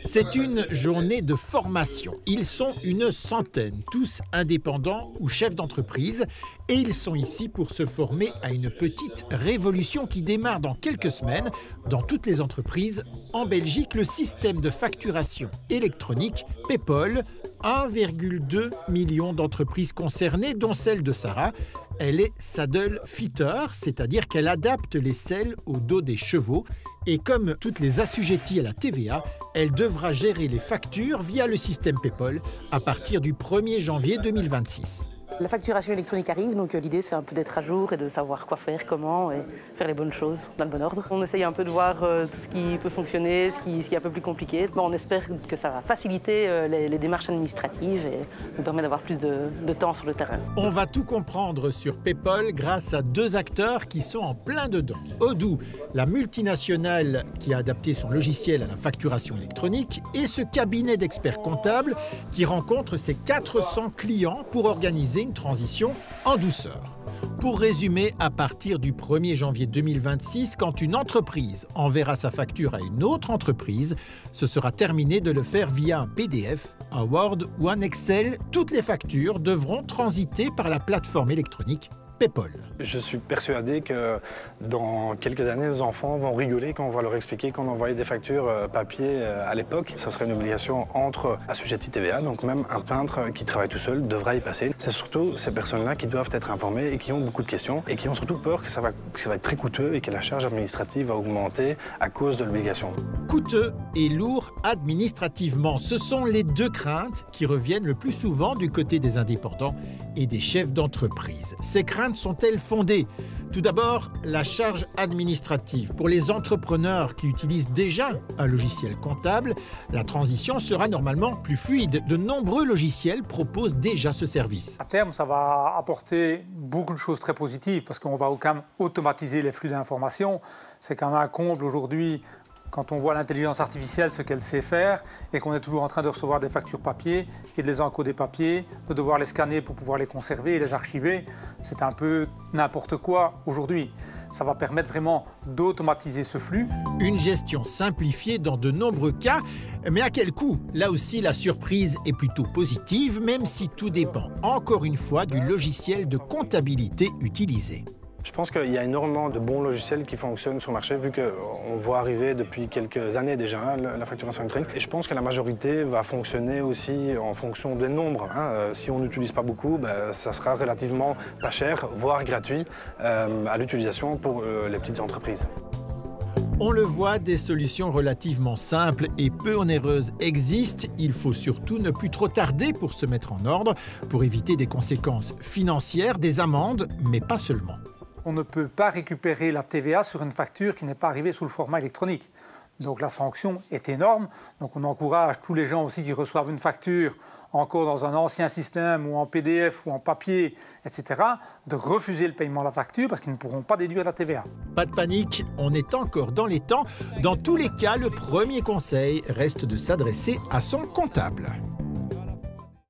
C'est une journée de formation. Ils sont une centaine, tous indépendants ou chefs d'entreprise, et ils sont ici pour se former à une petite révolution qui démarre dans quelques semaines dans toutes les entreprises. En Belgique, le système de facturation électronique PayPal, 1,2 million d'entreprises concernées, dont celle de Sarah. Elle est saddle fitter, c'est-à-dire qu'elle adapte les selles au dos des chevaux. Et comme toutes les assujetties à la TVA, elle devra gérer les factures via le système PayPal à partir du 1er janvier 2026. La facturation électronique arrive, donc l'idée c'est un peu d'être à jour et de savoir quoi faire, comment, et faire les bonnes choses dans le bon ordre. On essaye un peu de voir tout ce qui peut fonctionner, ce qui est un peu plus compliqué. Bon, on espère que ça va faciliter les démarches administratives et nous permet d'avoir plus de temps sur le terrain. On va tout comprendre sur PayPal grâce à deux acteurs qui sont en plein dedans. Odoo, la multinationale qui a adapté son logiciel à la facturation électronique, et ce cabinet d'experts comptables qui rencontre ses 400 clients pour organiser une transition en douceur. Pour résumer, à partir du 1er janvier 2026, quand une entreprise enverra sa facture à une autre entreprise, ce sera terminé de le faire via un PDF, un Word ou un Excel. Toutes les factures devront transiter par la plateforme électronique PayPal. Je suis persuadé que dans quelques années, nos enfants vont rigoler quand on va leur expliquer qu'on envoyait des factures papier à l'époque. Ça serait une obligation entre assujettis TVA, donc même un peintre qui travaille tout seul devra y passer. C'est surtout ces personnes-là qui doivent être informées et qui ont beaucoup de questions et qui ont surtout peur que ça va être très coûteux et que la charge administrative va augmenter à cause de l'obligation. Coûteux et lourd administrativement, ce sont les deux craintes qui reviennent le plus souvent du côté des indépendants et des chefs d'entreprise. Ces craintes sont-elles fondées? Tout d'abord, la charge administrative. Pour les entrepreneurs qui utilisent déjà un logiciel comptable, la transition sera normalement plus fluide. De nombreux logiciels proposent déjà ce service. À terme, ça va apporter beaucoup de choses très positives parce qu'on va quand même automatiser les flux d'informations. C'est quand même un comble aujourd'hui quand on voit l'intelligence artificielle, ce qu'elle sait faire, et qu'on est toujours en train de recevoir des factures papier et de les encoder papier, de devoir les scanner pour pouvoir les conserver et les archiver. C'est un peu n'importe quoi aujourd'hui. Ça va permettre vraiment d'automatiser ce flux. Une gestion simplifiée dans de nombreux cas, mais à quel coût? Là aussi, la surprise est plutôt positive, même si tout dépend, encore une fois, du logiciel de comptabilité utilisé. Je pense qu'il y a énormément de bons logiciels qui fonctionnent sur le marché, vu qu'on voit arriver depuis quelques années déjà la facturation électronique. Et je pense que la majorité va fonctionner aussi en fonction des nombres. Si on n'utilise pas beaucoup, ça sera relativement pas cher, voire gratuit à l'utilisation pour les petites entreprises. On le voit, des solutions relativement simples et peu onéreuses existent. Il faut surtout ne plus trop tarder pour se mettre en ordre, pour éviter des conséquences financières, des amendes, mais pas seulement. On ne peut pas récupérer la TVA sur une facture qui n'est pas arrivée sous le format électronique. Donc la sanction est énorme. Donc on encourage tous les gens aussi qui reçoivent une facture encore dans un ancien système ou en PDF ou en papier, etc., de refuser le paiement de la facture parce qu'ils ne pourront pas déduire la TVA. Pas de panique, on est encore dans les temps. Dans tous les cas, le premier conseil reste de s'adresser à son comptable.